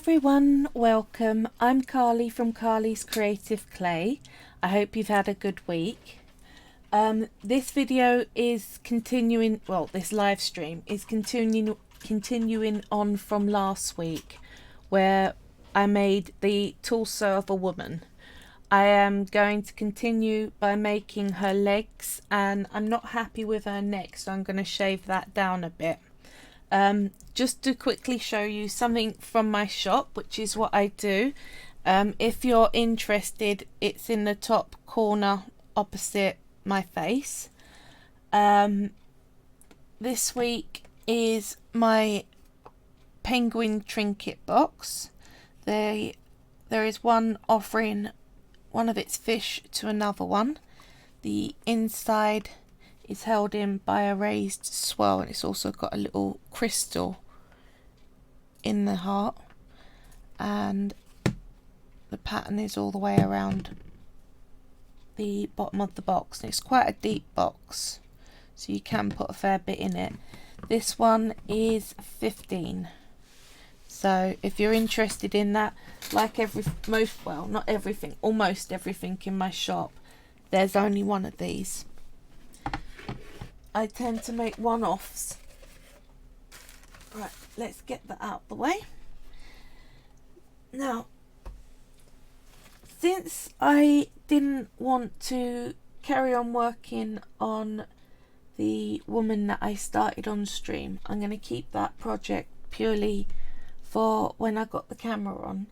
everyone, welcome. I'm Carly from Carly's Creative Clay. I hope you've had a good week. This video is continuing, well, this live stream is continuing on from last week, where I made the torso of a woman. I am going to continue by making her legs, and I'm not happy with her neck, so I'm going to shave that down a bit. Just to quickly show you something from my shop, which is what I do. If you're interested, it's in the top corner opposite my face. This week is my penguin trinket box. There is one offering one of its fish to another one. The inside is held in by a raised swirl, and it's also got a little crystal in the heart, and the pattern is all the way around the bottom of the box, and it's quite a deep box, so you can put a fair bit in it. This one is 15, so if you're interested in that, like almost everything in my shop, there's only one of these. I tend to make one-offs. Right, let's get that out the way. Now, since I didn't want to carry on working on the woman that I started on stream, I'm going to keep that project purely for when I got the camera on.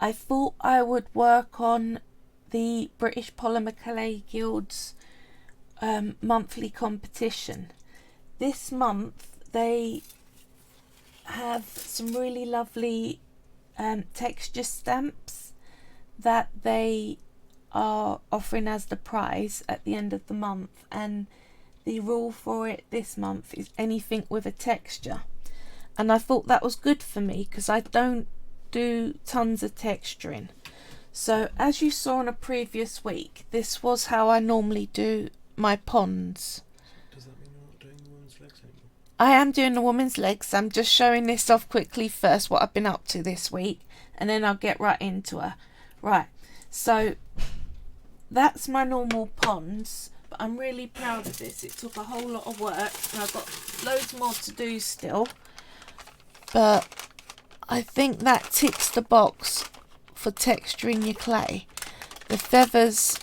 I thought I would work on the British Polymer Clay Guild's monthly competition. This month they have some really lovely texture stamps that they are offering as the prize at the end of the month, and the rule for it this month is anything with a texture, and I thought that was good for me because I don't do tons of texturing. So as you saw in a previous week, this was how I normally do my ponds. Does that mean you're not doing the woman's legs anymore? I am doing the woman's legs. I'm just showing this off quickly first, what I've been up to this week, and then I'll get right into her. Right, so that's my normal ponds, but I'm really proud of this. It took a whole lot of work, and I've got loads more to do still, but I think that ticks the box for texturing your clay. The feathers,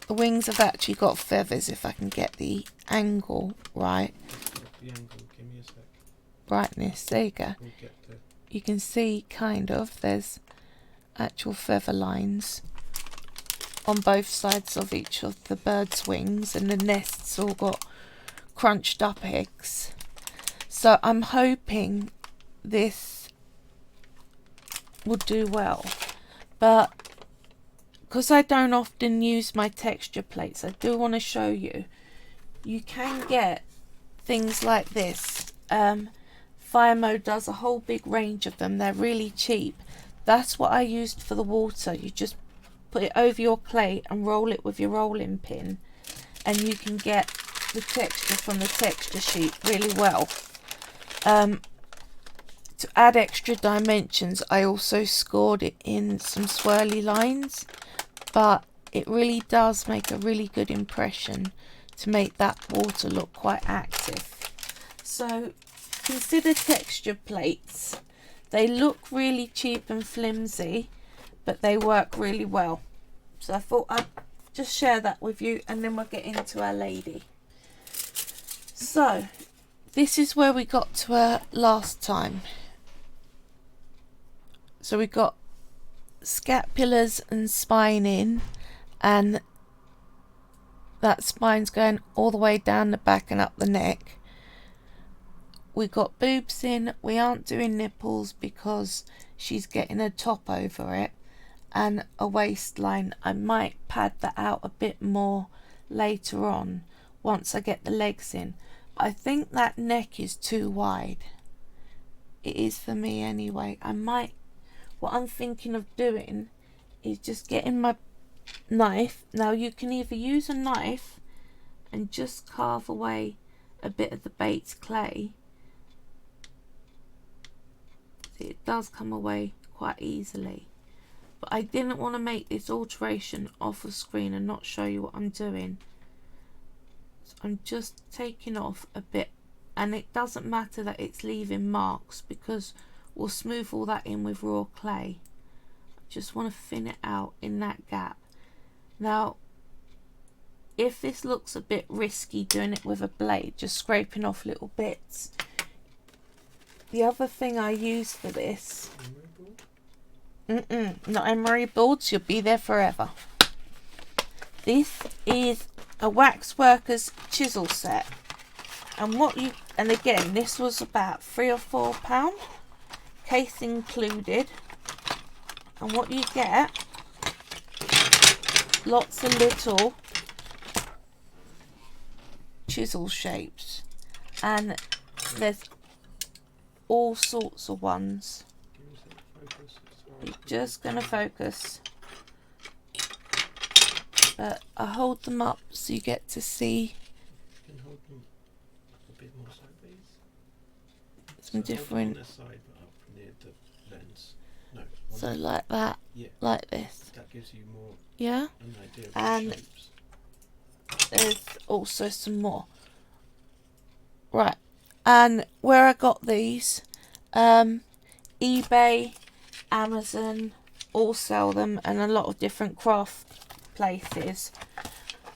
the wings have actually got feathers, if I can get the angle right. The angle, give me a sec. Brightness, there you go. We'll get there. You can see kind of, there's actual feather lines on both sides of each of the bird's wings, and the nests all got crunched up eggs. So I'm hoping this would do well, but because I don't often use my texture plates, I do want to show you. You can get things like this. Firemo does a whole big range of them. They're really cheap. That's what I used for the water. You just put it over your clay and roll it with your rolling pin, and you can get the texture from the texture sheet really well. To add extra dimensions, I also scored it in some swirly lines, but it really does make a really good impression to make that water look quite active. So consider texture plates. They look really cheap and flimsy, but they work really well. So I thought I'd just share that with you, and then we'll get into our lady. So this is where we got to her last time. So we got scapulars and spine in, and that spine's going all the way down the back and up the neck. We got boobs in. We aren't doing nipples because she's getting a top over it, and a waistline. I might pad that out a bit more later on once I get the legs in, but I think that neck is too wide. It is for me anyway. What I'm thinking of doing is just getting my knife. Now you can either use a knife and just carve away a bit of the baked clay, See, it does come away quite easily. But I didn't want to make this alteration off the screen and not show you what I'm doing. So I'm just taking off a bit, and it doesn't matter that it's leaving marks because we'll smooth all that in with raw clay. I just want to thin it out in that gap. Now, if this looks a bit risky doing it with a blade, just scraping off little bits, the other thing I use for this, not emery boards, you'll be there forever. This is a waxworker's chisel set, and again, this was about £3 or £4, case included. And what you get, lots of little chisel shapes, and there's all sorts of ones. You're just going to focus, but I hold them up so you get to see You can hold them a bit more sideways. some So hold them different, on their side, but up near the lens. No. so like that, Yeah. like this, That gives you more yeah. an idea of And the shapes. there's also some more. Right, and where I got these, eBay, Amazon, all sell them, and a lot of different craft places.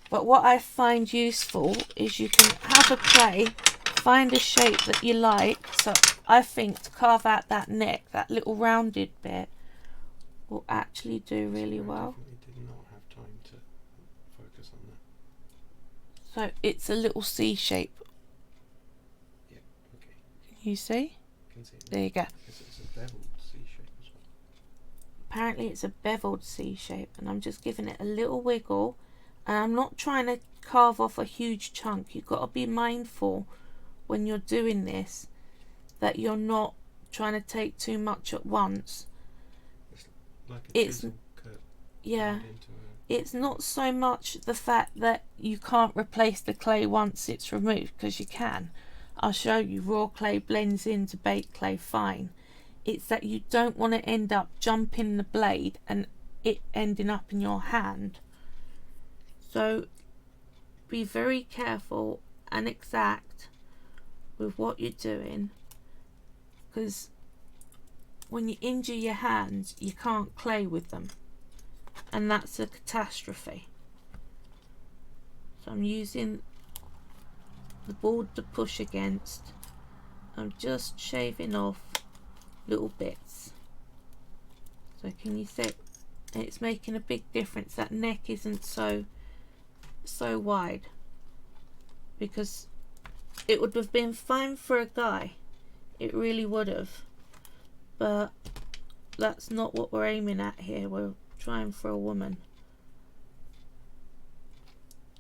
But what I find useful is you can have a clay, find a shape that you like. So I think to carve out that neck, that little rounded bit, will actually do really well. I definitely did not have time to focus on that. So it's a little C shape. Yeah, okay. You see? Can see it now. There you go. It's a beveled C shape as well. Apparently it's a beveled C shape, and I'm just giving it a little wiggle, and I'm not trying to carve off a huge chunk. You've got to be mindful when you're doing this that you're not trying to take too much at once. It's like a It's, chisel cut yeah, into a... it's not so much the fact that you can't replace the clay once it's removed, because you can. I'll show you, raw clay blends into baked clay fine. It's that you don't want to end up jumping the blade and it ending up in your hand. So be very careful and exact with what you're doing, because when you injure your hands you can't clay with them, and that's a catastrophe. So I'm using the board to push against. I'm just shaving off little bits. So can you see? It's making a big difference. That neck isn't so wide, because it would have been fine for a guy, it really would have, but that's not what we're aiming at here. We're trying for a woman.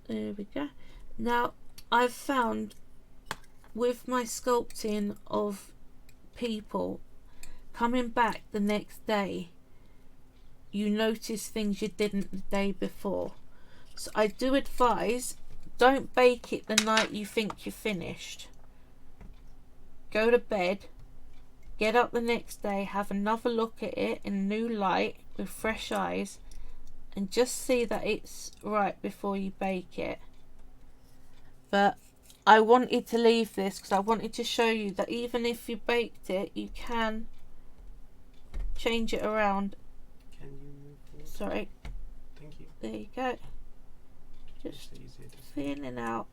There we go. Now I've found with my sculpting of people, coming back the next day, you notice things you didn't the day before. So I do advise, don't bake it the night you think you're finished. Go to bed, get up the next day, have another look at it in a new light with fresh eyes, and just see that it's right before you bake it. But I wanted to leave this because I wanted to show you that even if you baked it, you can change it around. Can you move forward? Sorry. Thank you. There you go. Just It's easier to see. feeling out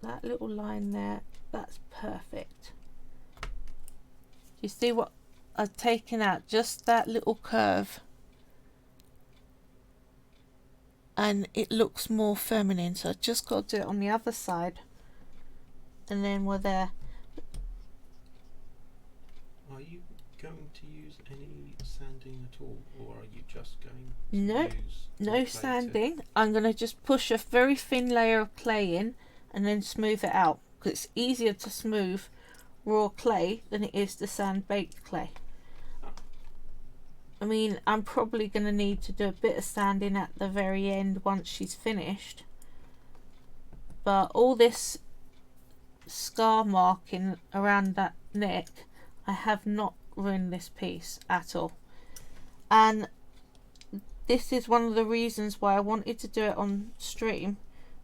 that little line there. That's perfect. You see what I've taken out? Just that little curve, and it looks more feminine. So I just got to do it on the other side, and then we're there. Are you going to use any sanding at all, or are you just going to Nope, use no clay sanding. I'm going to just push a very thin layer of clay in and then smooth it out, because it's easier to smooth raw clay than it is to sand baked clay. I mean, I'm probably going to need to do a bit of sanding at the very end once she's finished, but all this scar marking around that neck, I have not ruined this piece at all. And this is one of the reasons why I wanted to do it on stream,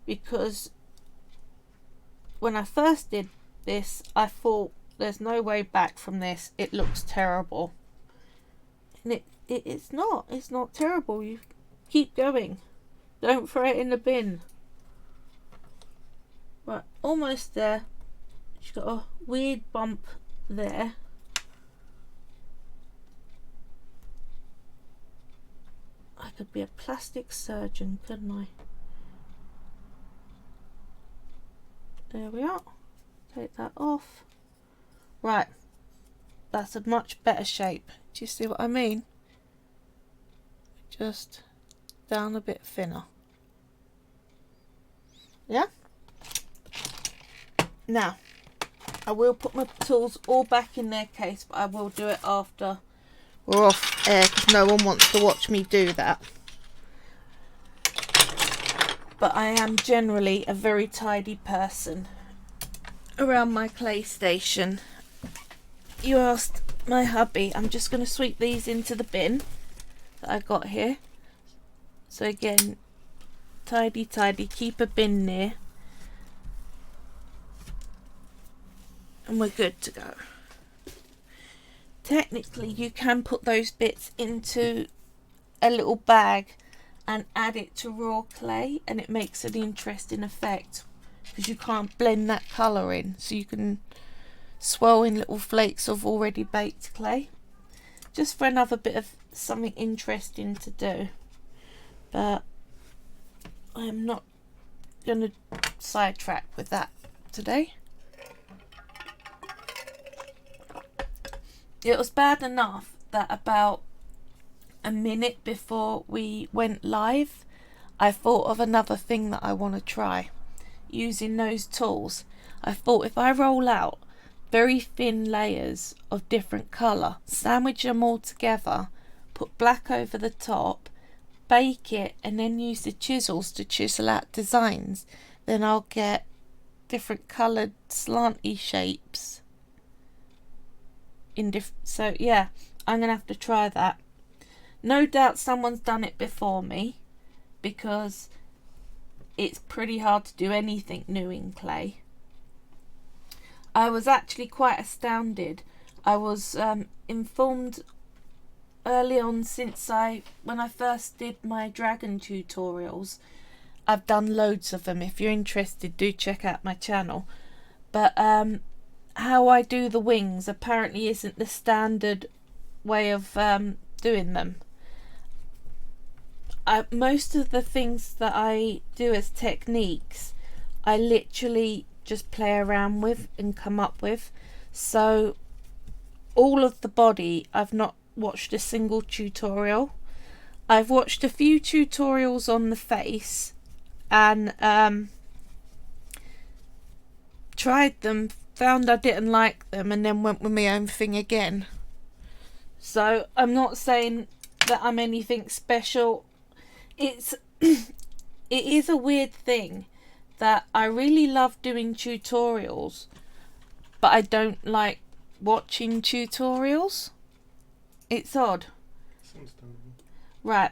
because when I first did this, I thought there's no way back from this. It looks terrible. And it's not. It's not terrible. You keep going. Don't throw it in the bin. Right, almost there. She's got a weird bump there. I could be a plastic surgeon, couldn't I? There we are. Take that off. Right. That's a much better shape. Do you see what I mean? Just down a bit thinner. Yeah? Now, I will put my tools all back in their case, but I will do it after we're off air because no one wants to watch me do that. But I am generally a very tidy person around my clay station. You asked my hubby. I'm just going to sweep these into the bin that I got here. So again, tidy, keep a bin near. And we're good to go. Technically, you can put those bits into a little bag and add it to raw clay, and it makes an interesting effect because you can't blend that colour in, so you can swirl in little flakes of already baked clay, just for another bit of something interesting to do. But I am not going to sidetrack with that today. It was bad enough that about a minute before we went live, I thought of another thing that I want to try using those tools. I thought if I roll out very thin layers of different colour, sandwich them all together, put black over the top, bake it, and then use the chisels to chisel out designs, then I'll get different coloured slanty shapes. So yeah, I'm gonna have to try that. No doubt someone's done it before me, because it's pretty hard to do anything new in clay. I was actually quite astounded. I was informed early on, when I first did my dragon tutorials. I've done loads of them. If you're interested, do check out my channel. But how I do the wings apparently isn't the standard way of doing them. Most of the things that I do as techniques, I literally just play around with and come up with. So all of the body, I've not watched a single tutorial. I've watched a few tutorials on the face and tried them, found I didn't like them, and then went with my own thing again. So I'm not saying that I'm anything special. It is a weird thing that I really love doing tutorials, but I don't like watching tutorials. It's odd. Right,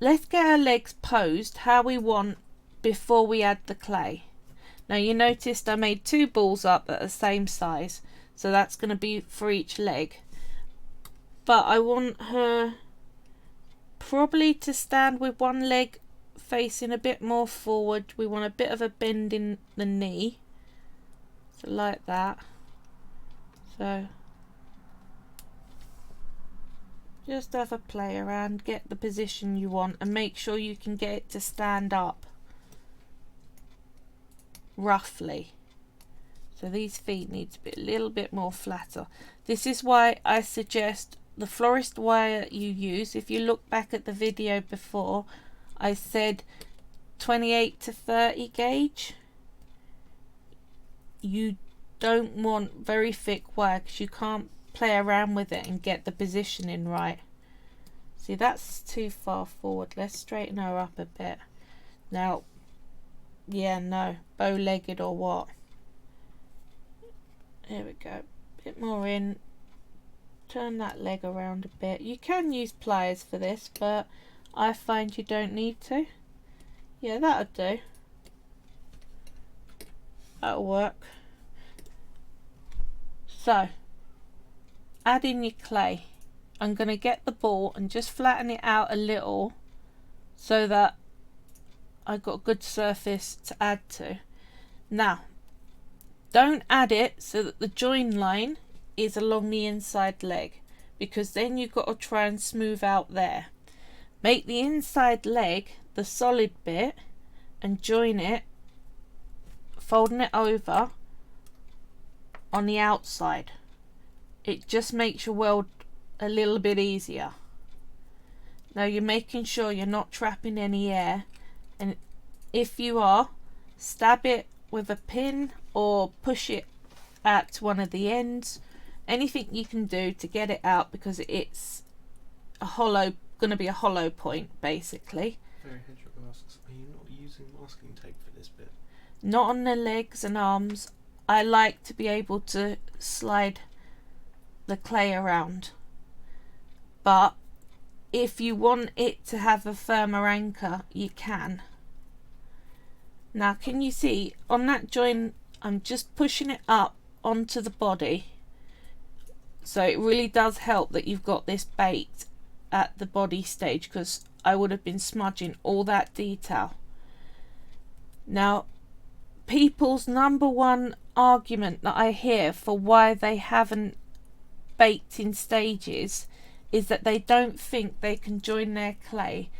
let's get our legs posed how we want before we add the clay. Now you noticed I made 2 balls up at the same size, so that's going to be for each leg. But I want her probably to stand with one leg facing a bit more forward. We want a bit of a bend in the knee, so like that. So just have a play around, get the position you want, and make sure you can get it to stand up roughly. So these feet need to be a little bit more flatter. This is why I suggest the florist wire you use. If you look back at the video before, I said 28 to 30 gauge. You don't want very thick wire because you can't play around with it and get the positioning right. See, that's too far forward. Let's straighten her up a bit. Now, yeah, no, bow-legged or what? There we go. Bit more in, turn that leg around a bit. You can use pliers for this, but I find you don't need to. Yeah, that'll do. That'll work. So, add in your clay. I'm going to get the ball and just flatten it out a little so that I've got a good surface to add to. Now, don't add it so that the join line is along the inside leg, because then you've got to try and smooth out there. Make the inside leg the solid bit and join it, folding it over on the outside. It just makes your weld a little bit easier. Now you're making sure you're not trapping any air, and if you are, stab it with a pin or push it at one of the ends. Anything you can do to get it out, because it's going to be a hollow point basically. Very Hedgehog asks, are you not using masking tape for this bit? Not on the legs and arms. I like to be able to slide the clay around, but if you want it to have a firmer anchor, you can. Now can you see on that joint, I'm just pushing it up onto the body, so it really does help that you've got this baked at the body stage, because I would have been smudging all that detail. Now, people's number one argument that I hear for why they haven't baked in stages is that they don't think they can join their clay.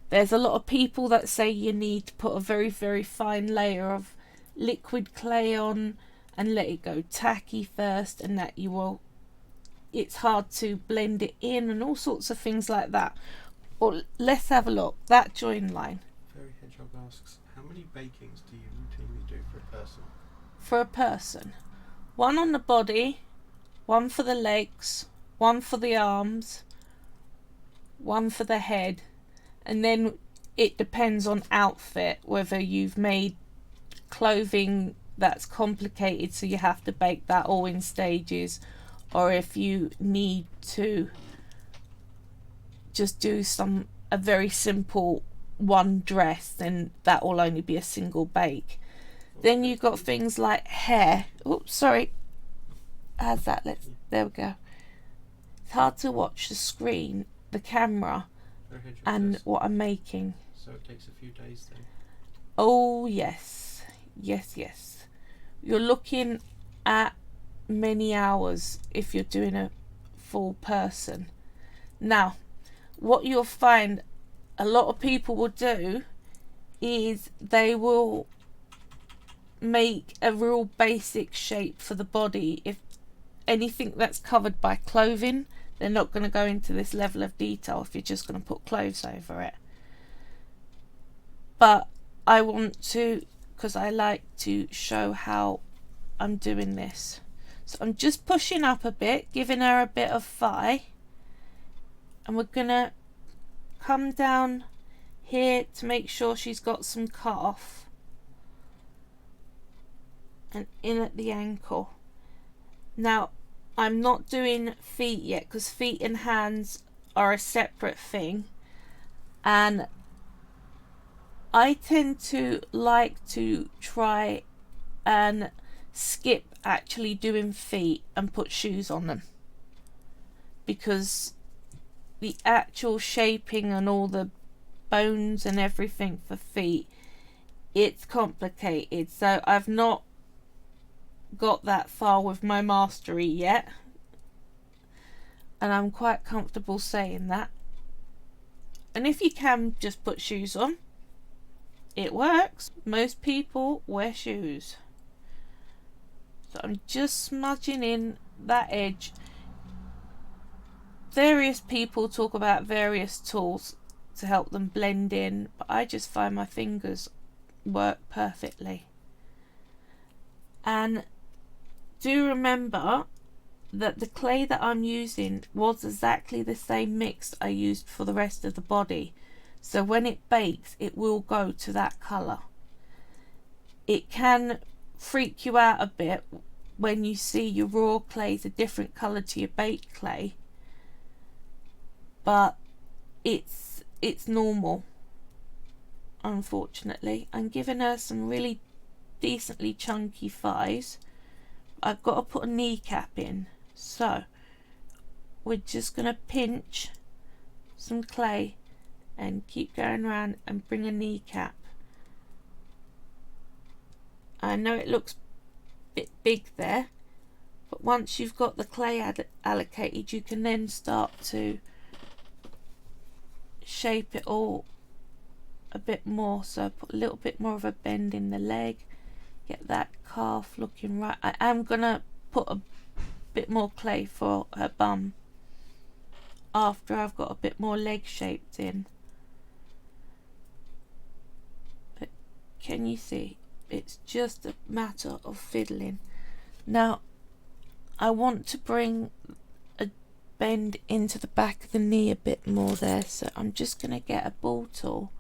There's a lot of people that say you need to put a very, very fine layer of liquid clay on and let it go tacky first, and that it's hard to blend it in and all sorts of things like that. Well, let's have a look. That join line. Very Hedgehog asks, how many bakings do you routinely do for a person? For a person, one on the body, one for the legs, one for the arms, one for the head, and then it depends on outfit, whether you've made clothing that's complicated so you have to bake that all in stages, or if you need to just do a very simple one dress, then that will only be a single bake. Then you've got things like hair. Oops, sorry. How's that? There we go. It's hard to watch the screen, the camera, and what I'm making. So it takes a few days then? Oh yes, yes. You're looking at many hours if you're doing a full person. Now, what you'll find a lot of people will do is they will make a real basic shape for the body. If anything that's covered by clothing, they're not going to go into this level of detail if you're just going to put clothes over it. But I want to, because I like to show how I'm doing this. So I'm just pushing up a bit, giving her a bit of thigh, and we're going to come down here to make sure she's got some calf, and in at the ankle. Now I'm not doing feet yet, because feet and hands are a separate thing, and I tend to like to try and skip actually doing feet and put shoes on them, because the actual shaping and all the bones and everything for feet, it's complicated. So I've not got that far with my mastery yet, and I'm quite comfortable saying that. And if you can just put shoes on, it works. Most people wear shoes. So I'm just smudging in that edge. Various people talk about various tools to help them blend in, but I just find my fingers work perfectly. And do remember that the clay that I'm using was exactly the same mix I used for the rest of the body, so when it bakes it will go to that colour. It can freak you out a bit when you see your raw clay is a different colour to your baked clay, but it's normal. Unfortunately, I'm giving her some really decently chunky thighs. I've got to put a kneecap in, so we're just going to pinch some clay and keep going around and bring a kneecap. I know it looks a bit big there, but once you've got the clay allocated, you can then start to shape it all a bit more. So put a little bit more of a bend in the leg, get that calf looking right. I am gonna put a bit more clay for her bum after I've got a bit more leg shaped in. But can you see? It's just a matter of fiddling. Now I want to bring a bend into the back of the knee a bit more there, so I'm just going to get a ball tool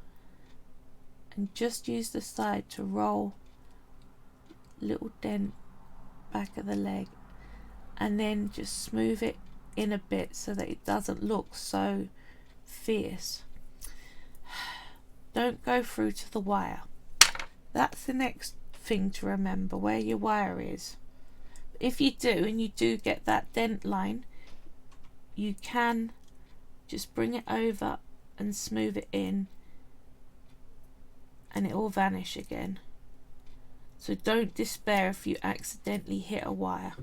and just use the side to roll a little dent back of the leg, and then just smooth it in a bit so that it doesn't look so fierce. Don't go through to the wire. That's the next thing to remember, where your wire is. If you do, and you do get that dent line, you can just bring it over and smooth it in, and it will vanish again. So don't despair if you accidentally hit a wire,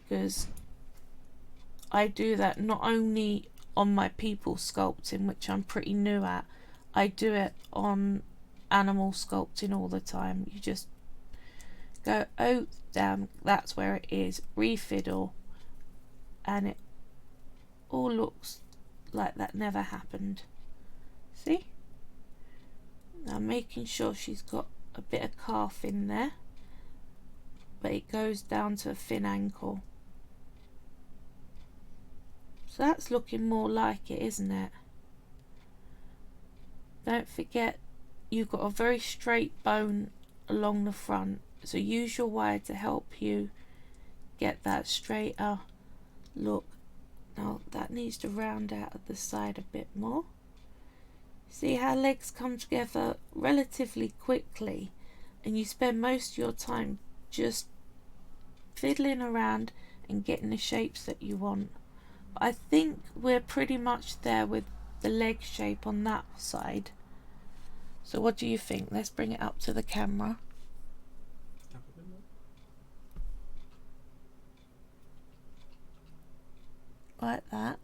because I do that not only on my people sculpting, which I'm pretty new at, I do it on animal sculpting all the time. You just go, oh damn, that's where it is, refiddle, and it all looks like that never happened. See? Now making sure she's got a bit of calf in there, but it goes down to a thin ankle. So that's looking more like it, isn't it? Don't forget, you've got a very straight bone along the front, so use your wire to help you get that straighter look. Now that needs to round out at the side a bit more. See how legs come together relatively quickly, and you spend most of your time just fiddling around and getting the shapes that you want. But I think we're pretty much there with the leg shape on that side. So what do you think? Let's bring it up to the camera. Like that.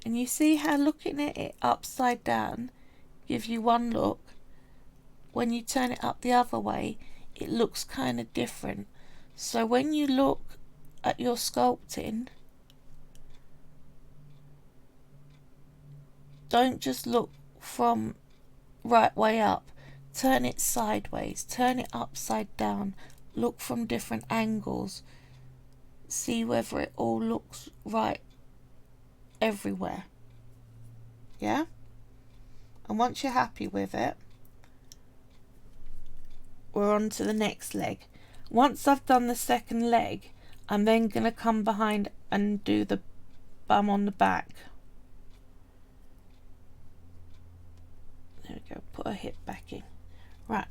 And you see how looking at it upside down gives you one look. When you turn it up the other way, it looks kind of different. So when you look at your sculpting, don't just look from right way up. Turn it sideways, turn it upside down, look from different angles, see whether it all looks right everywhere. Yeah? And once you're happy with it, we're on to the next leg. Once I've done the second leg, I'm then going to come behind and do the bum on the back. There we go, put her hip back in. Right,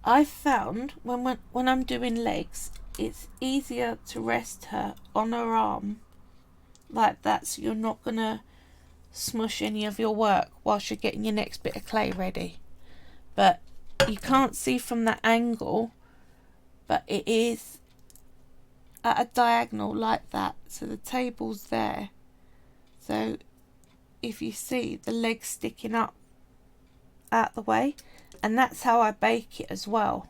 I found when I'm doing legs, it's easier to rest her on her arm like that, so you're not going to smush any of your work whilst you're getting your next bit of clay ready. But you can't see from that angle, but it is at a diagonal like that, so the table's there. So if you see the legs sticking up out the way, and that's how I bake it as well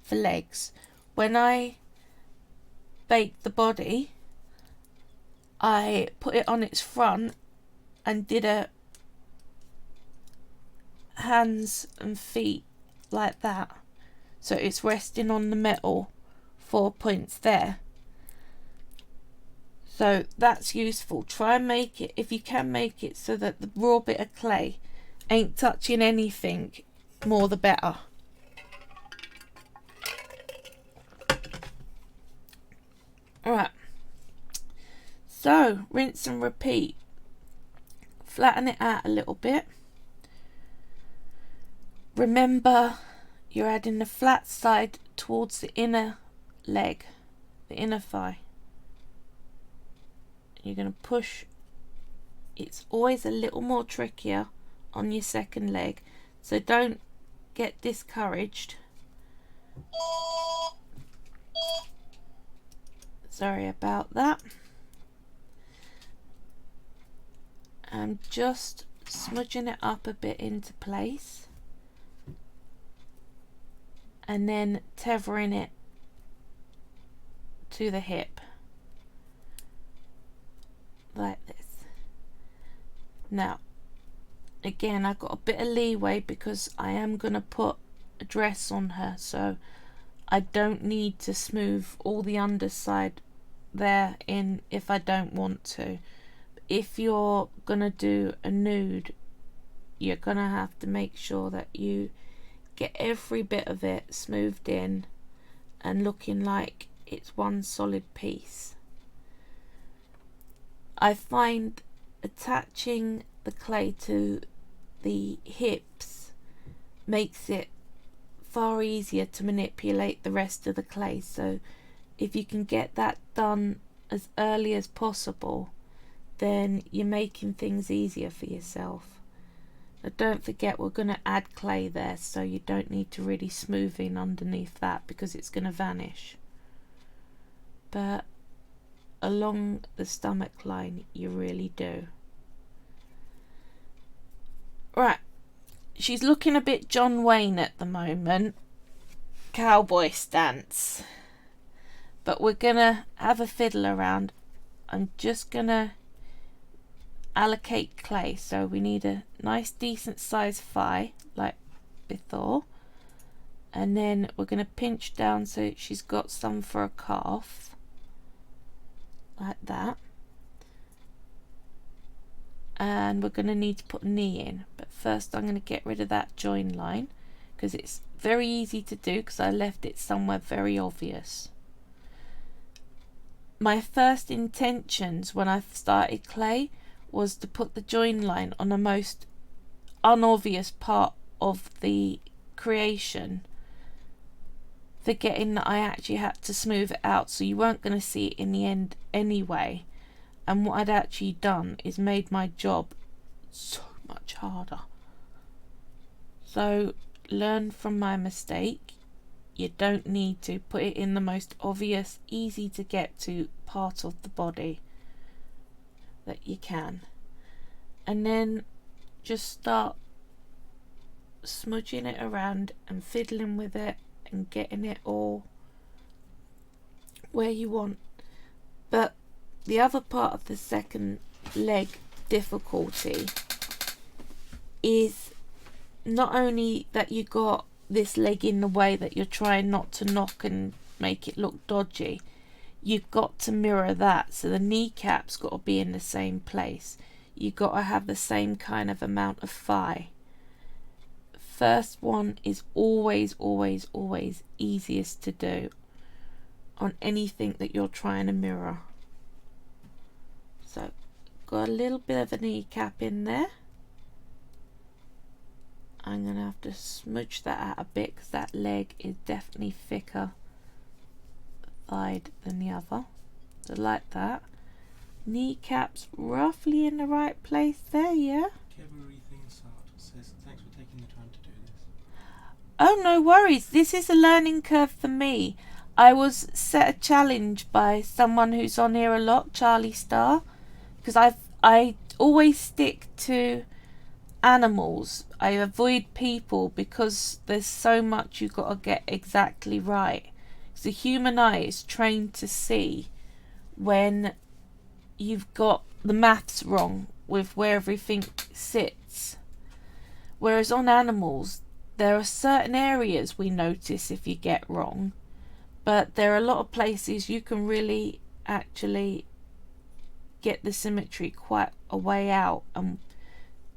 for legs. When I bake the body, I put it on its front and did a hands and feet like that, so it's resting on the metal 4 points there. So that's useful. Try and make it, if you can make it, so that the raw bit of clay ain't touching anything, more the better. Alright, So rinse and repeat. Flatten it out a little bit. Remember, you're adding the flat side towards the inner leg, the inner thigh. You're going to push. It's always a little more trickier on your second leg, so don't get discouraged. Sorry about that. I'm just smudging it up a bit into place and then tethering it to the hip like this. Now again, I've got a bit of leeway because I am going to put a dress on her, so I don't need to smooth all the underside there in if I don't want to. If you're gonna do a nude, you're gonna have to make sure that you get every bit of it smoothed in and looking like it's one solid piece. I find attaching the clay to the hips makes it far easier to manipulate the rest of the clay, so if you can get that done as early as possible, then you're making things easier for yourself. Now don't forget, we're going to add clay there, so you don't need to really smooth in underneath that because it's going to vanish. But along the stomach line you really do. Right, she's looking a bit John Wayne at the moment, cowboy stance, but we're going to have a fiddle around. I'm just going to allocate clay, so we need a nice decent size thigh like before, and then we're going to pinch down so she's got some for a calf like that, and we're going to need to put a knee in, but first I'm going to get rid of that join line because it's very easy to do because I left it somewhere very obvious. My first intentions when I started clay was to put the join line on the most unobvious part of the creation, forgetting that I actually had to smooth it out, so you weren't going to see it in the end anyway. And what I'd actually done is made my job so much harder. So learn from my mistake. You don't need to put it in the most obvious, easy to get to part of the body that you can, and then just start smudging it around and fiddling with it and getting it all where you want. But the other part of the second leg difficulty is not only that you got this leg in the way that you're trying not to knock and make it look dodgy, you've got to mirror that, so the kneecap's got to be in the same place. You've got to have the same kind of amount of thigh. First one is always easiest to do on anything that you're trying to mirror. So got a little bit of a kneecap in there. I'm going to have to smudge that out a bit because that leg is definitely thicker thighed than the other. So like that. Kneecaps roughly in the right place there, yeah? Says, thanks for taking the time to do this. Oh, no worries. This is a learning curve for me. I was set a challenge by someone who's on here a lot, Charlie Star, because I always stick to animals. I avoid people because there's so much you've got to get exactly right. The human eye is trained to see when you've got the maths wrong with where everything sits. Whereas on animals, there are certain areas we notice if you get wrong, but there are a lot of places you can really actually get the symmetry quite a way out, and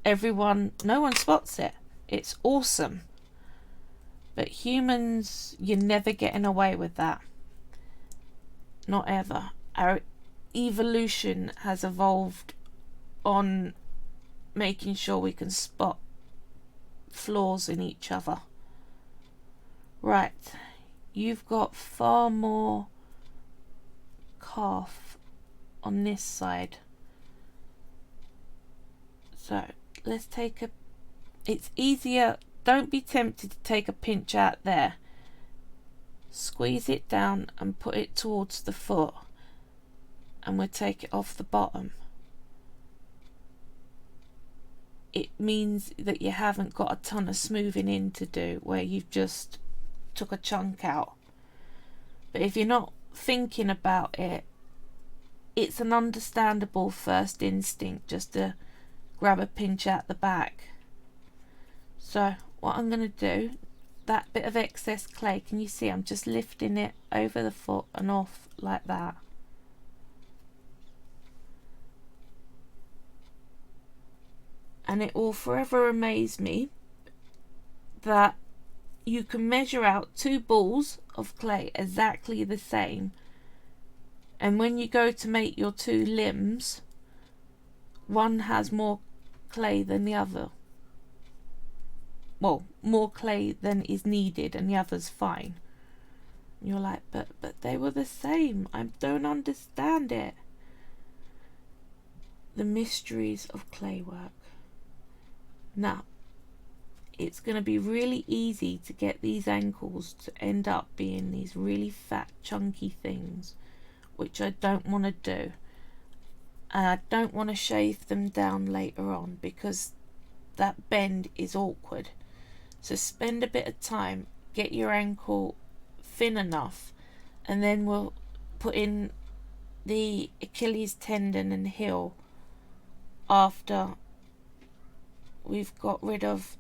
no one spots it. It's awesome. But humans, you're never getting away with that. Not ever. evolution has evolved on making sure we can spot flaws in each other. Right, you've got far more calf on this side. So let's take a, it's easier, don't be tempted to take a pinch out there. Squeeze it down and put it towards the foot, and we'll take it off the bottom. It means that you haven't got a ton of smoothing in to do where you've just took a chunk out. But if you're not thinking about it, it's an understandable first instinct just to grab a pinch out the back. So what I'm going to do, that bit of excess clay, can you see I'm just lifting it over the foot and off like that. And it will forever amaze me that you can measure out 2 balls of clay exactly the same, and when you go to make your 2 limbs, one has more clay than the other. Well, more clay than is needed, and the other's fine. And you're like, but they were the same. I don't understand it. The mysteries of clay work. Now, it's going to be really easy to get these ankles to end up being these really fat, chunky things, which I don't want to do. And I don't want to shave them down later on because that bend is awkward. So spend a bit of time, get your ankle thin enough, and then we'll put in the Achilles tendon and heel after we've got rid of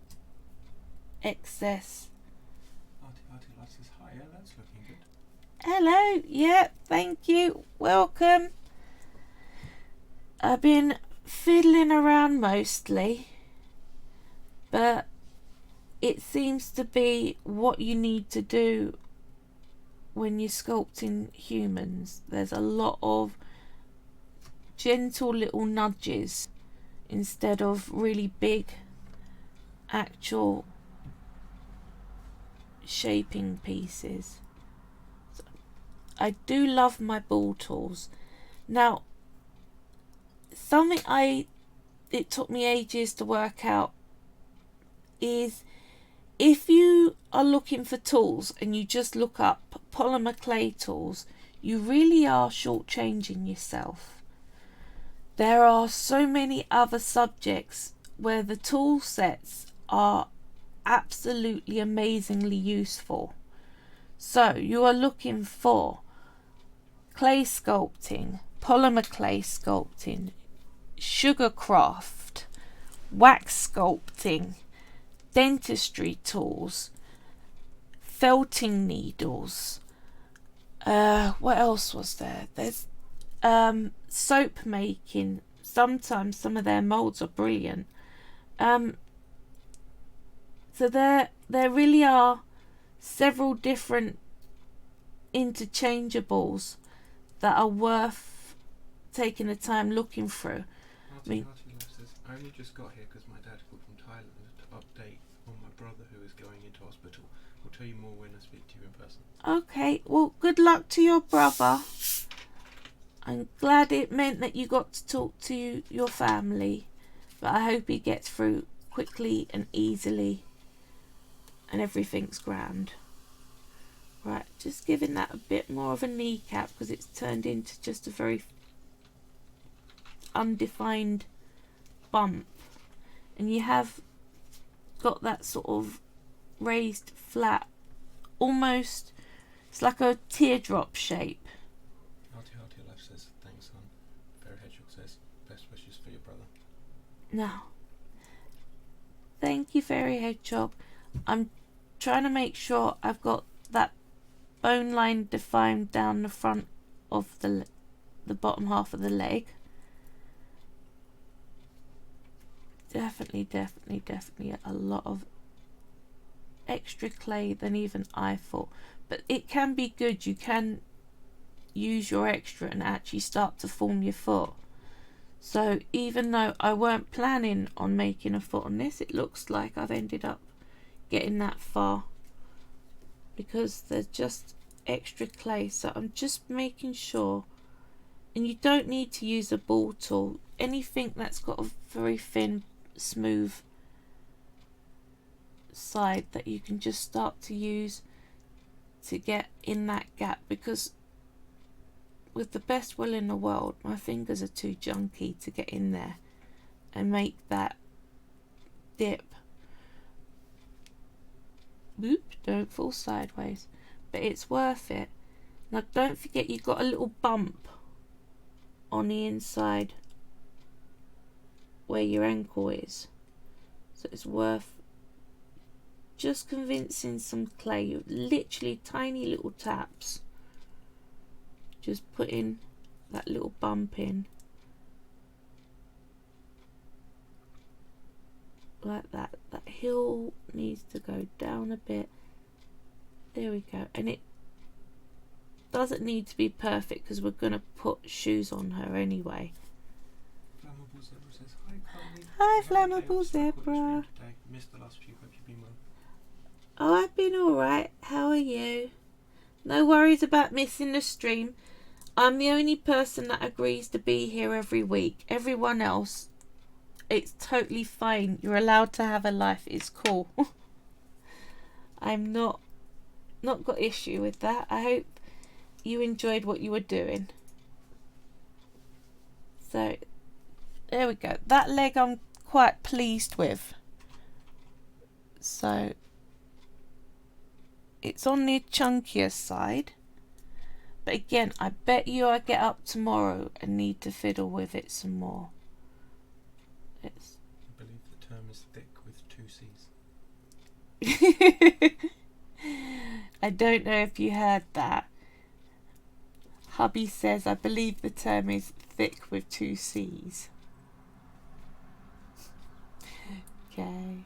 excess. Artie likes this higher, that's looking good. Hello, yeah, thank you, welcome. I've been fiddling around mostly, but it seems to be what you need to do when you're sculpting humans. There's a lot of gentle little nudges instead of really big actual shaping pieces. So I do love my ball tools. Now, something it took me ages to work out is if you are looking for tools and you just look up polymer clay tools, you really are shortchanging yourself. There are so many other subjects where the tool sets are absolutely amazingly useful. So you are looking for clay sculpting, polymer clay sculpting, sugar craft, wax sculpting, dentistry tools, felting needles. What else was there? There's soap making. Sometimes some of their molds are brilliant. So there really are several different interchangeables that are worth taking the time looking through. Artie says, I only just got here because my dad called from Thailand to update on my brother who is going into hospital. I'll tell you more when I speak to you in person. Okay, well, good luck to your brother. I'm glad it meant that you got to talk to your family, but I hope he gets through quickly and easily and everything's grand. Right, just giving that a bit more of a kneecap because it's turned into just a very undefined bump, and you have got that sort of raised flat, almost, it's like a teardrop shape. Artie Life says, thanks son. Fairy Hedgehog says, best wishes for your brother. Now, thank you, Fairy Hedgehog. I'm trying to make sure I've got that bone line defined down the front of the bottom half of the leg. Definitely a lot of extra clay than even I thought. But it can be good. You can use your extra and actually start to form your foot. So even though I weren't planning on making a foot on this, it looks like I've ended up getting that far because there's just extra clay. So I'm just making sure, and you don't need to use a ball tool, anything that's got a very thin, smooth side that you can just start to use to get in that gap, because with the best will in the world, my fingers are too junky to get in there and make that dip. Whoop, don't fall sideways. But it's worth it. Now don't forget you've got a little bump on the inside where your ankle is. So it's worth just convincing some clay, literally tiny little taps. Just putting that little bump in like that. That heel needs to go down a bit. There we go. And it doesn't need to be perfect because we're going to put shoes on her anyway. Flammable Zebra says, hi Carly. Hi Flammable Zebra. Missed the last few, hope you've been well. Oh, I've been alright. How are you? No worries about missing the stream. I'm the only person that agrees to be here every week. Everyone else, it's totally fine. You're allowed to have a life. It's cool. I'm not got issue with that. I hope you enjoyed what you were doing. So there we go. That leg I'm quite pleased with. So it's on the chunkier side. But again, I bet you I get up tomorrow and need to fiddle with it some more. I believe the term is thick with 2 C's. I don't know if you heard that. Hubby says, I believe the term is thick with 2 C's. Okay.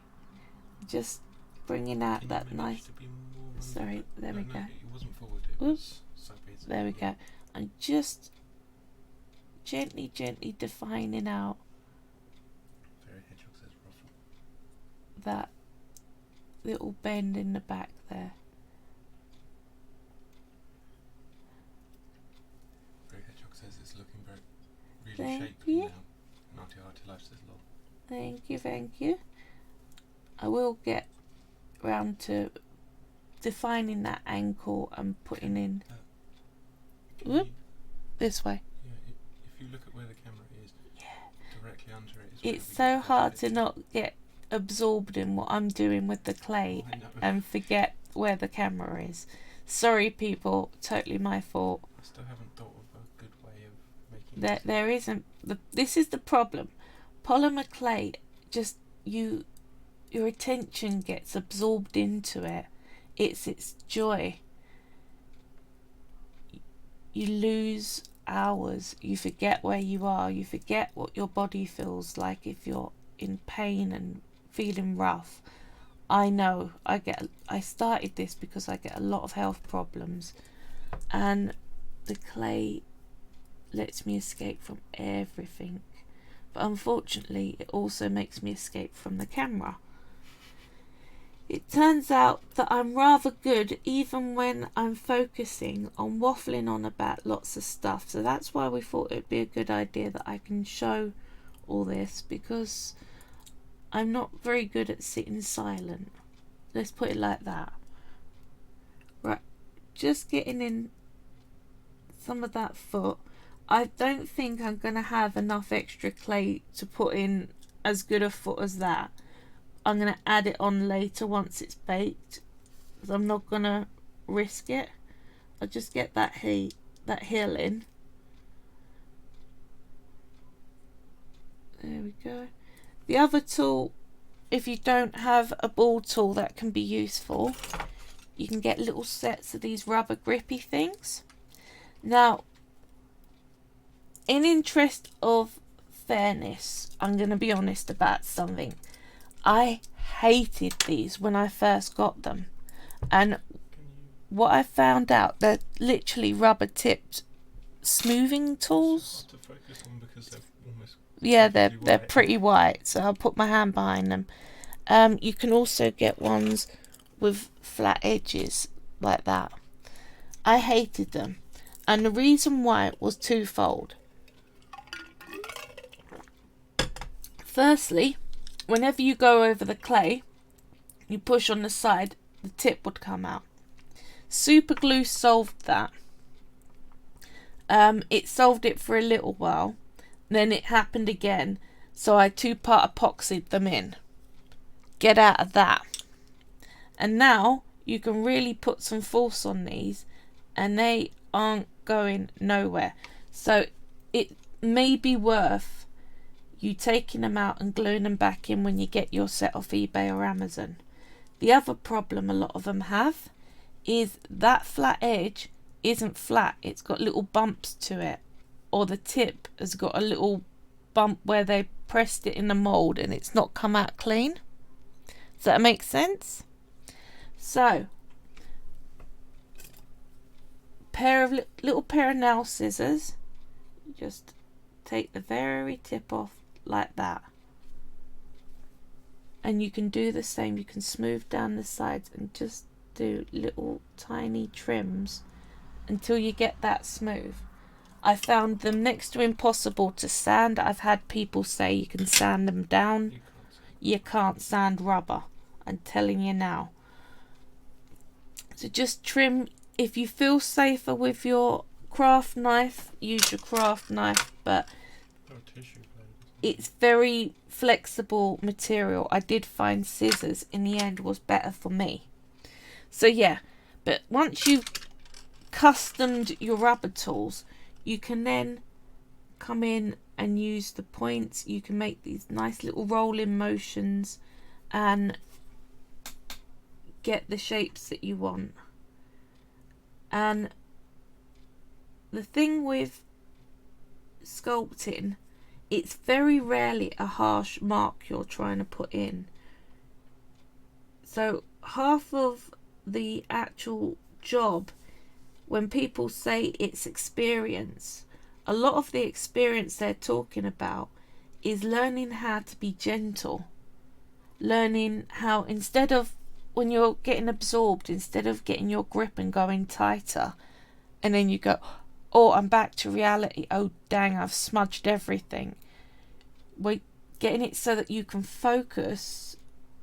Just bringing out that nice... Sorry, there we go. It wasn't forward, it was sideways. There we go. I'm just gently defining out Fairy Hedgehog says ruffle. that little bend in the back there. Fairy Hedgehog says it's looking really Thank shapely you. now. And Artie Life says lol. Thank you. I will get round to defining that ankle and putting in this way. Yeah, if you look at where the camera is, directly under it is where It's we so get hard the to not get absorbed in what I'm doing with the clay I know. and forget where the camera is. Sorry people, totally my fault. I still haven't thought of a good way of making There isn't. This is the problem. Polymer clay, just your attention gets absorbed into it. It's its joy. You lose hours. You forget where you are. You forget what your body feels like if you're in pain and feeling rough. I know. I started this because I get a lot of health problems, and the clay lets me escape from everything. But unfortunately, it also makes me escape from the camera. It turns out that I'm rather good even when I'm focusing on waffling on about lots of stuff. So that's why we thought it'd be a good idea that I can show all this, because I'm not very good at sitting silent. Let's put it like that. Right, just getting in some of that foot. I don't think I'm going to have enough extra clay to put in as good a foot as that. I'm going to add it on later once it's baked, because I'm not going to risk it. I'll just get that heel in. There we go. The other tool, if you don't have a ball tool that can be useful, you can get little sets of these rubber grippy things. Now, in interest of fairness, I'm going to be honest about something. I hated these when I first got them, and what I found out, they're literally rubber tipped smoothing tools. Hard to focus on because they're almost They're pretty white, so I'll put my hand behind them. You can also get ones with flat edges like that. I hated them, and the reason why was twofold. Firstly, whenever you go over the clay, you push on the side, the tip would come out. Super glue solved that. It solved it for a little while, then it happened again, so I 2-part epoxied them in. Get out of that. And now you can really put some force on these, and they aren't going nowhere. So it may be worth you taking them out and gluing them back in when you get your set off eBay or Amazon. The other problem a lot of them have is that flat edge isn't flat. It's got little bumps to it, or the tip has got a little bump where they pressed it in the mould and it's not come out clean. Does that make sense? So, little pair of nail scissors. Just take the very tip off like that, and you can do the same. You can smooth down the sides and just do little tiny trims until you get that smooth. I found them next to impossible to sand. I've had people say you can sand them down. You can't sand rubber. I'm telling you now. So just trim. If you feel safer with your craft knife, use your craft knife, but it's very flexible material. I did find scissors in the end was better for me. So yeah, but once you've customed your rubber tools, you can then come in and use the points. You can make these nice little rolling motions and get the shapes that you want. And the thing with sculpting, it's very rarely a harsh mark you're trying to put in. So half of the actual job, when people say it's experience, a lot of the experience they're talking about is learning how to be gentle. Learning how, instead of when you're getting absorbed, instead of getting your grip and going tighter, and then you go, oh, I'm back to reality, oh dang, I've smudged everything. We're getting it so that you can focus,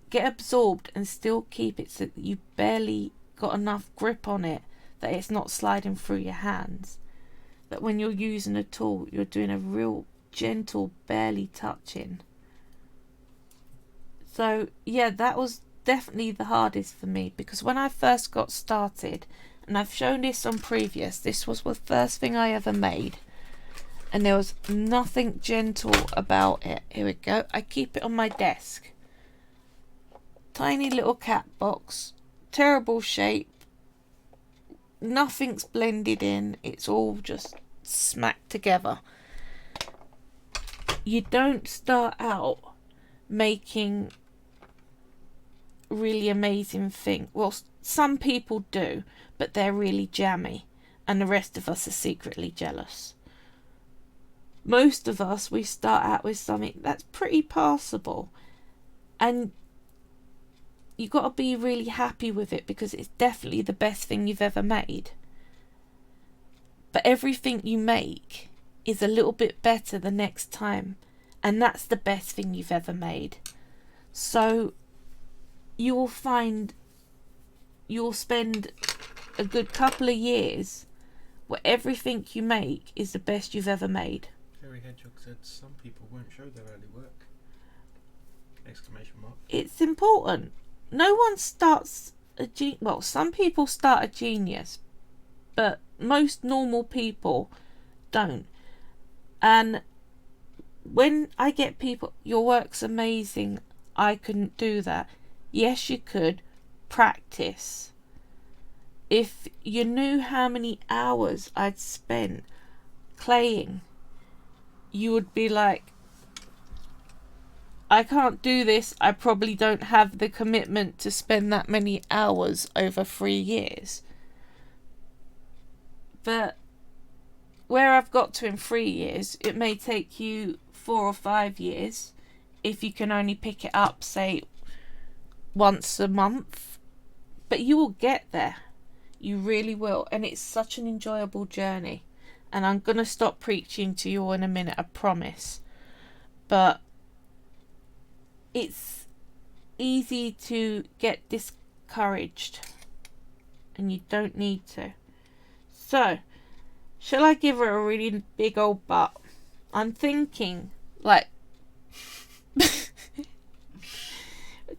get absorbed, and still keep it so that you barely got enough grip on it, that it's not sliding through your hands. That when you're using a tool, you're doing a real gentle, barely touching. So yeah, that was definitely the hardest for me, because when I first got started, and I've shown this on previous, this was the first thing I ever made, and there was nothing gentle about it. Here we go. I keep it on my desk. Tiny little cat box, terrible shape, nothing's blended in, it's all just smacked together. You don't start out making really amazing thing. Well, some people do, but they're really jammy, and the rest of us are secretly jealous. Most of us, we start out with something that's pretty passable, and you got to be really happy with it, because it's definitely the best thing you've ever made. But everything you make is a little bit better the next time, and that's the best thing you've ever made. So you will find you'll spend a good couple of years where everything you make is the best you've ever made. Harry Hedgehog said some people won't show their early work. Exclamation mark. It's important. No one starts well, some people start a genius, but most normal people don't. And when I get people, your work's amazing, I couldn't do that. Yes, you could. Practice. If you knew how many hours I'd spent claying, you would be like, I can't do this. I probably don't have the commitment to spend that many hours over 3 years. But where I've got to in 3 years, it may take you 4 or 5 years if you can only pick it up, say, once a month. But you will get there. You really will. And it's such an enjoyable journey. And I'm going to stop preaching to you all in a minute, I promise. But it's easy to get discouraged. And you don't need to. So, shall I give her a really big old butt? I'm thinking, like...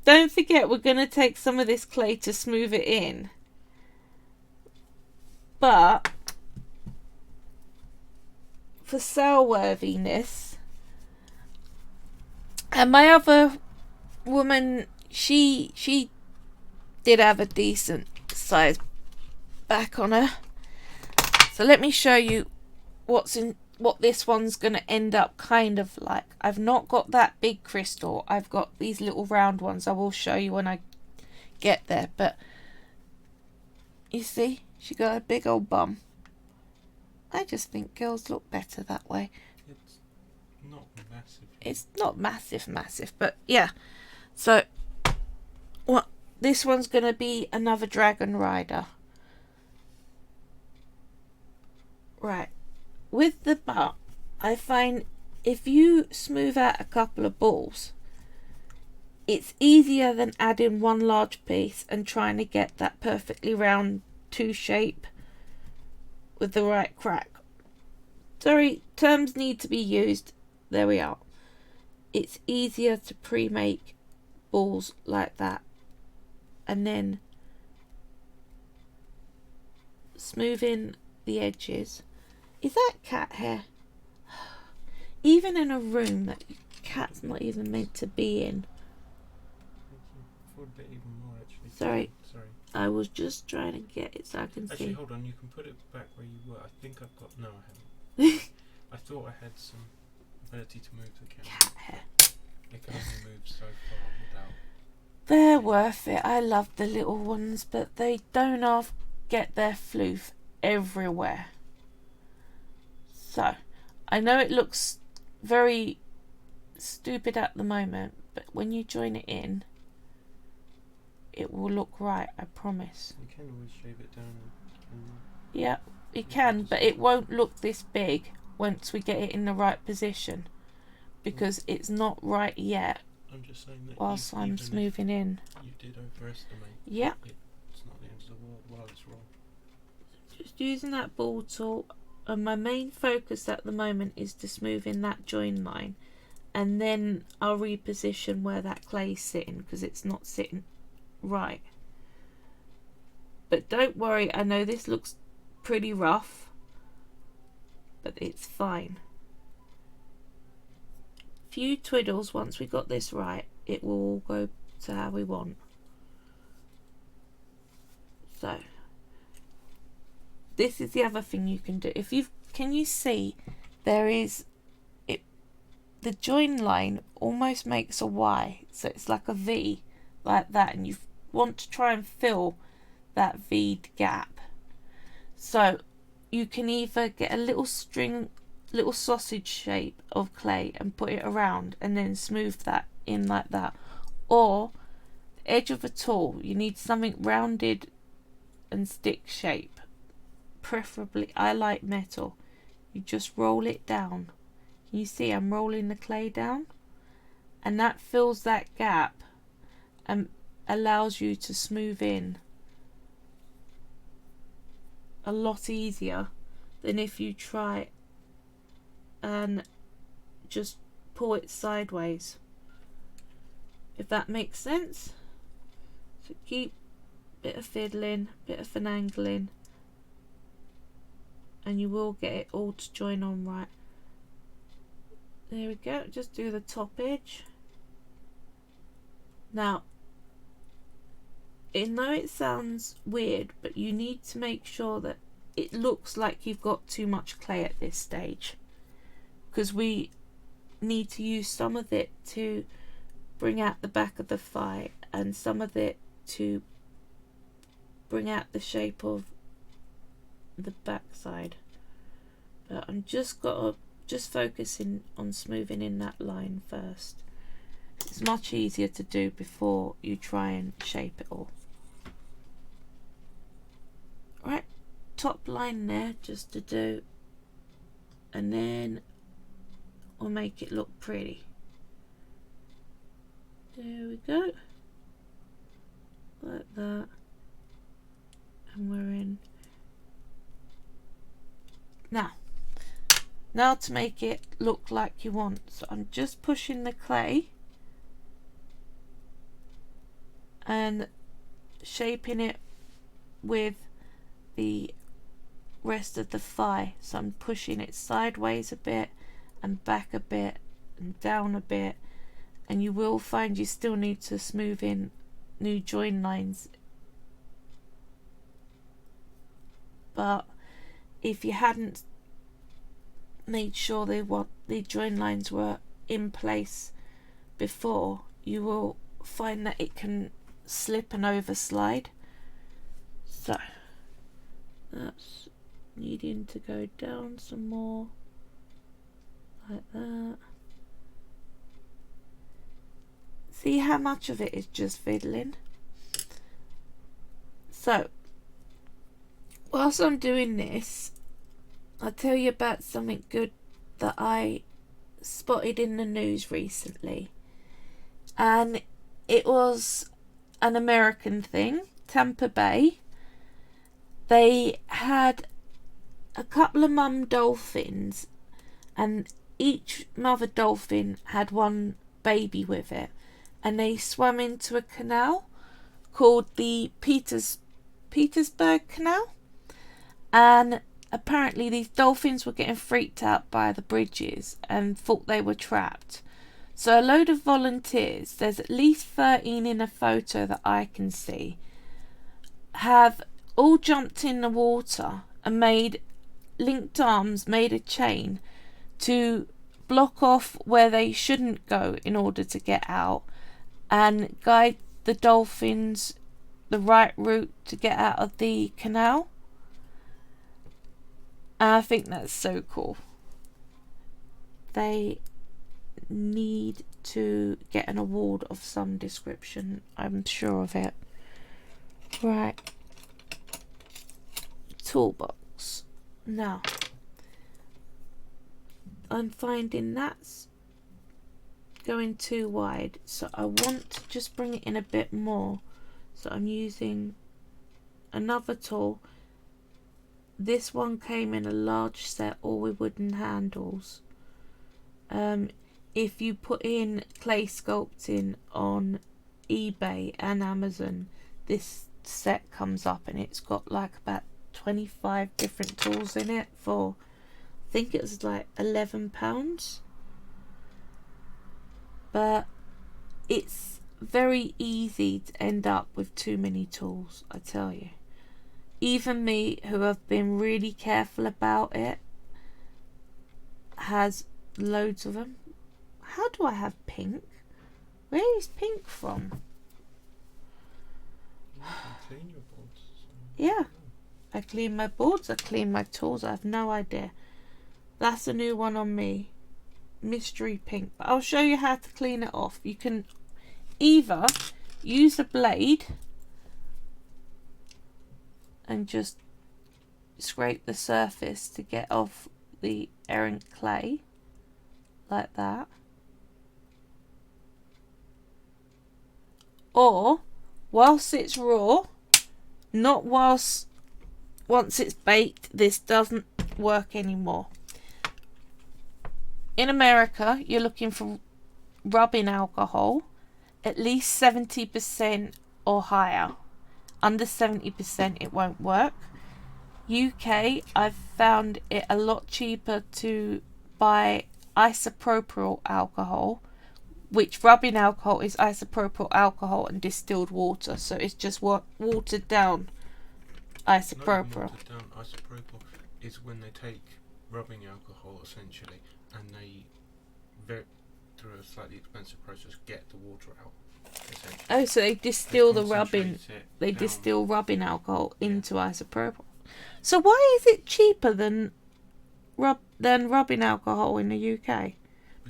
Don't forget, we're going to take some of this clay to smooth it in. But... for sale-worthiness... And my other woman, she did have a decent size back on her. So let me show you what this one's going to end up kind of like. I've not got that big crystal. I've got these little round ones. I will show you when I get there. But you see, she got a big old bum. I just think girls look better that way. It's not massive. It's not massive, but yeah. So what? This one's going to be another dragon rider. Right, with the butt, I find if you smooth out a couple of balls, it's easier than adding one large piece and trying to get that perfectly round 2 shape with the right crack. Sorry, terms need to be used. There we are. It's easier to pre-make balls like that and then smooth in the edges. Is that cat hair? Even in a room that cat's not even meant to be in. Forward a bit even more, actually. Sorry. Sorry. I was just trying to get it so I can Actually, see. hold on. You can put it back where you were. I think I've got... No, I haven't. I thought I had some ability to move the camera. Cat hair. It can only move so far without... They're worth it. I love the little ones, but they don't half get their floof everywhere. So, I know it looks very stupid at the moment, but when you join it in, it will look right, I promise. You can always shave it down. Yeah, it can, but it won't look this big once we get it in the right position, because it's not right yet. I'm just saying that whilst I'm smoothing in. You did overestimate. Yeah. It's not the end of the world while it's wrong. Just using that ball tool, and my main focus at the moment is to smooth in that join line, and then I'll reposition where that clay's sitting because it's not sitting right. But don't worry, I know this looks pretty rough, but it's fine. Few twiddles, once we got this right, it will all go to how we want. So this is the other thing you can do. If you can, you see there is it, the join line almost makes a Y, so it's like a V like that, and you want to try and fill that V'd gap. So you can either get a little sausage shape of clay and put it around and then smooth that in like that, or the edge of a tool, you need something rounded and stick shape. Preferably, I like metal. You just roll it down. You see I'm rolling the clay down, and that fills that gap and allows you to smooth in a lot easier than if you try and just pull it sideways, if that makes sense. So keep a bit of fiddling, bit of finagling, and you will get it all to join on right. There we go, just do the top edge. Now, I know it sounds weird, but you need to make sure that it looks like you've got too much clay at this stage, because we need to use some of it to bring out the back of the thigh and some of it to bring out the shape of the back side. But I'm just focusing on smoothing in that line first. It's much easier to do before you try and shape it all. Right, top line there just to do, and then we'll make it look pretty. There we go, like that, and we're in. Now to make it look like you want, so I'm just pushing the clay and shaping it with the rest of the thigh. So I'm pushing it sideways a bit and back a bit and down a bit, and you will find you still need to smooth in new join lines, but if you hadn't made sure the join lines were in place before, you will find that it can slip and overslide. So that's needing to go down some more, like that. See how much of it is just fiddling? So whilst I'm doing this, I'll tell you about something good that I spotted in the news recently. And it was an American thing, Tampa Bay. They had a couple of mum dolphins, and each mother dolphin had one baby with it. And they swam into a canal called the Petersburg Canal. And apparently these dolphins were getting freaked out by the bridges and thought they were trapped. So a load of volunteers, there's at least 13 in a photo that I can see, have all jumped in the water and made linked arms, made a chain to block off where they shouldn't go in order to get out, and guide the dolphins the right route to get out of the canal. And I think that's so cool. They need to get an award of some description, I'm sure of it. Right. Toolbox. Now, I'm finding that's going too wide, so I want to just bring it in a bit more. So I'm using another tool. This one came in a large set, all with wooden handles. If you put in clay sculpting on eBay and Amazon, this set comes up and it's got like about 25 different tools in it for, I think it was like £11. But it's very easy to end up with too many tools, I tell you. Even me, who have been really careful about it, has loads of them. How do I have pink? Where is pink from? You can clean your boards. Yeah, I clean my boards, I clean my tools, I have no idea. That's a new one on me. Mystery pink. But I'll show you how to clean it off. You can either use a blade and just scrape the surface to get off the errant clay, like that. Or, whilst it's raw, not once it's baked, this doesn't work anymore. In America, you're looking for rubbing alcohol, at least 70% or higher. Under 70% it won't work. UK, I've found it a lot cheaper to buy isopropyl alcohol, which rubbing alcohol is isopropyl alcohol and distilled water, so it's just watered down isopropyl. Watered down isopropyl is when they take rubbing alcohol essentially and they, through a slightly expensive process, get the water out. Oh, so they distill the rubbing. They down. Distill rubbing alcohol into isopropyl. So why is it cheaper than rubbing alcohol in the UK?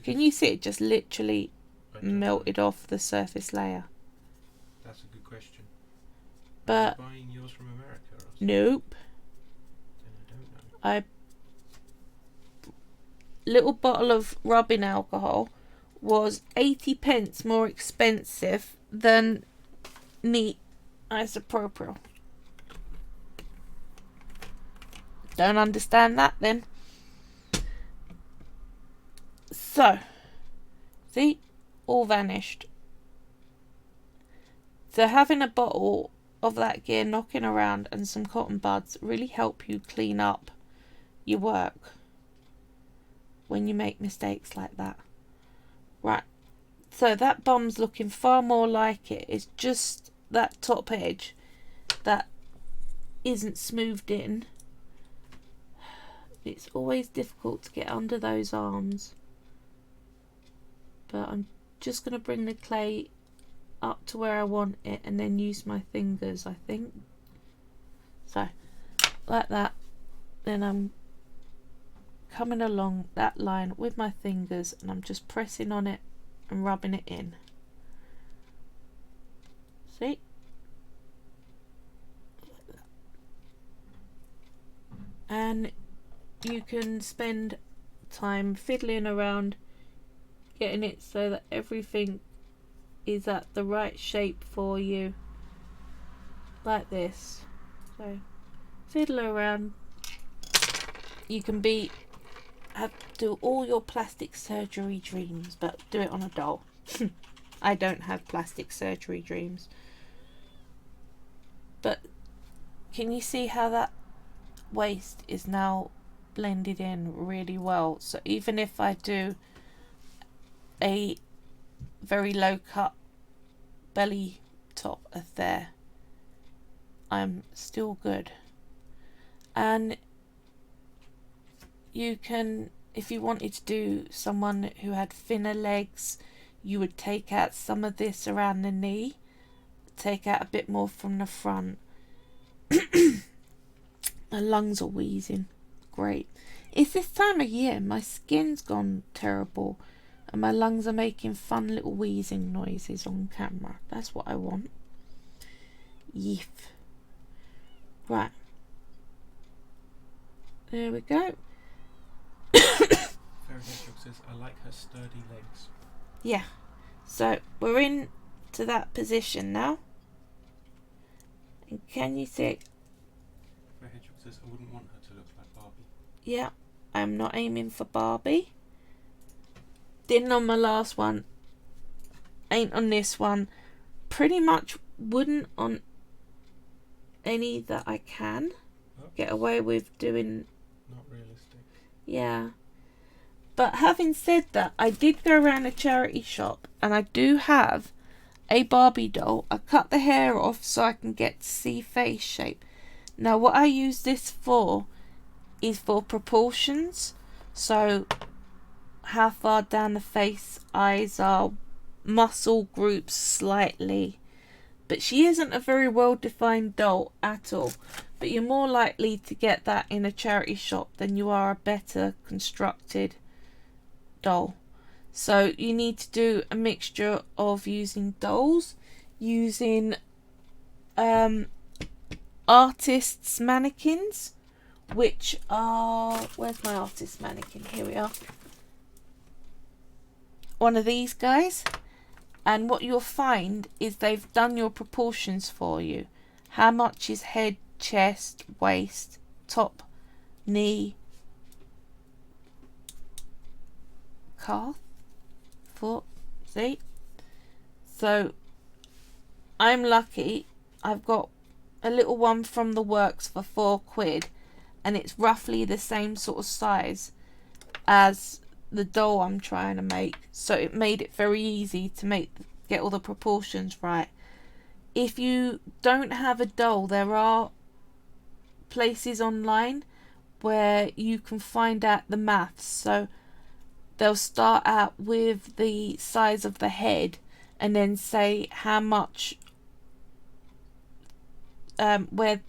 Can you see it just literally melted off the surface layer? That's a good question. But are you buying yours from America or something? Nope. Then I don't know. Little bottle of rubbing alcohol was 80p more expensive than neat isopropyl. Don't understand that then. So, see, all vanished. So having a bottle of that gear knocking around and some cotton buds really help you clean up your work when you make mistakes like that. Right, so that bum's looking far more like it. It's just that top edge that isn't smoothed in. It's always difficult to get under those arms. But I'm just going to bring the clay up to where I want it and then use my fingers, I think. So, like that. Then I'm coming along that line with my fingers and I'm just pressing on it and rubbing it in. See? And you can spend time fiddling around getting it so that everything is at the right shape for you, like this. So fiddle around. You can do all your plastic surgery dreams, but do it on a doll. I don't have plastic surgery dreams. But can you see how that waist is now blended in really well? So even if I do a very low cut belly top affair, I'm still good. And you can, if you wanted to do someone who had thinner legs, you would take out some of this around the knee, take out a bit more from the front. My lungs are wheezing. Great. It's this time of year. My skin's gone terrible and my lungs are making fun little wheezing noises on camera. That's what I want. Yeef. Right. There we go. Says, I like her sturdy legs. Yeah. So we're in to that position now. And can you see? Fair Hedgehog says, I wouldn't want her to look like Barbie. Yeah. I'm not aiming for Barbie. Didn't on my last one. Ain't on this one. Pretty much wouldn't on any that I can get away with doing. Not realistic. Yeah. But having said that, I did go around a charity shop and I do have a Barbie doll. I cut the hair off so I can get to see face shape. Now what I use this for is for proportions. So how far down the face eyes are, muscle groups slightly. But she isn't a very well defined doll at all. But you're more likely to get that in a charity shop than you are a better constructed doll. So you need to do a mixture of using dolls, using artists' mannequins, which are, where's my artist mannequin? Here we are. One of these guys. And what you'll find is they've done your proportions for you. How much is head, chest, waist, top, knee, calf, foot, see? So I'm lucky. I've got a little one from the works for £4 and it's roughly the same sort of size as the doll I'm trying to make, so it made it very easy to get all the proportions right. If you don't have a doll, there are places online where you can find out the maths. So they'll start out with the size of the head and then say how much where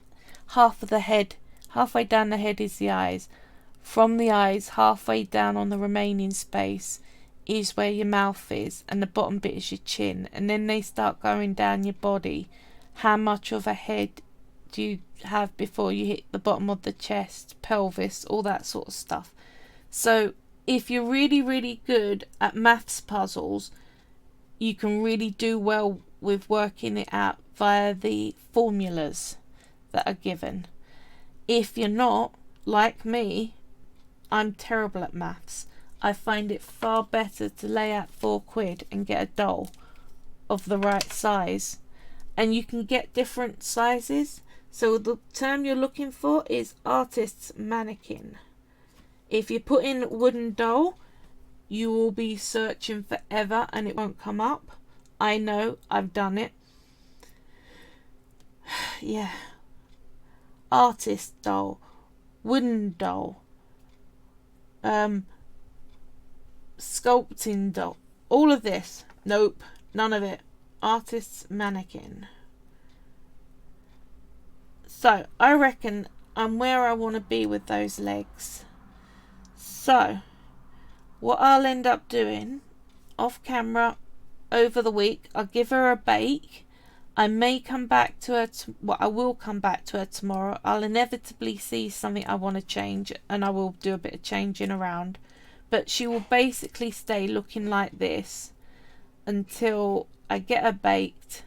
half of the head, halfway down the head is the eyes, from the eyes halfway down on the remaining space is where your mouth is, and the bottom bit is your chin, and then they start going down your body. How much of a head do you have before you hit the bottom of the chest, pelvis, all that sort of stuff. So if you're really, really good at maths puzzles, you can really do well with working it out via the formulas that are given. If you're not, like me, I'm terrible at maths. I find it far better to lay out £4 and get a doll of the right size. And you can get different sizes. So the term you're looking for is artist's mannequin. If you put in wooden doll, you will be searching forever and it won't come up. I know, I've done it. Yeah. Artist doll, wooden doll, sculpting doll, all of this. Nope, none of it. Artist's mannequin. So I reckon I'm where I want to be with those legs. So what I'll end up doing off camera over the week, I'll give her a bake. I may come back to her, I will come back to her tomorrow. I'll inevitably see something I want to change, and I will do a bit of changing around. But she will basically stay looking like this until I get her baked.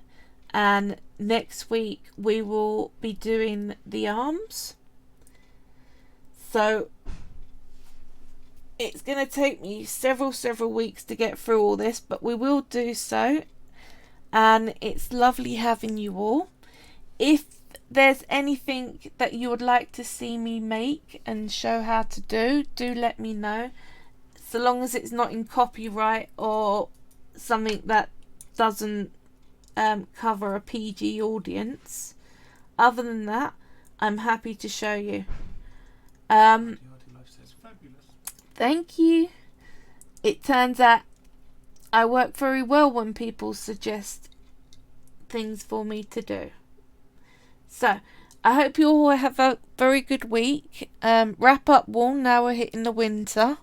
And next week we will be doing the arms. So it's going to take me several weeks to get through all this, but we will do so. And it's lovely having you all. If there's anything that you would like to see me make and show how to do let me know. So long as it's not in copyright or something that doesn't cover a PG audience. Other than that, I'm happy to show you. Thank you. It turns out I work very well when people suggest things for me to do. So, I hope you all have a very good week. Wrap up warm, now we're hitting the winter.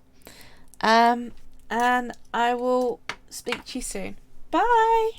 And I will speak to you soon. Bye!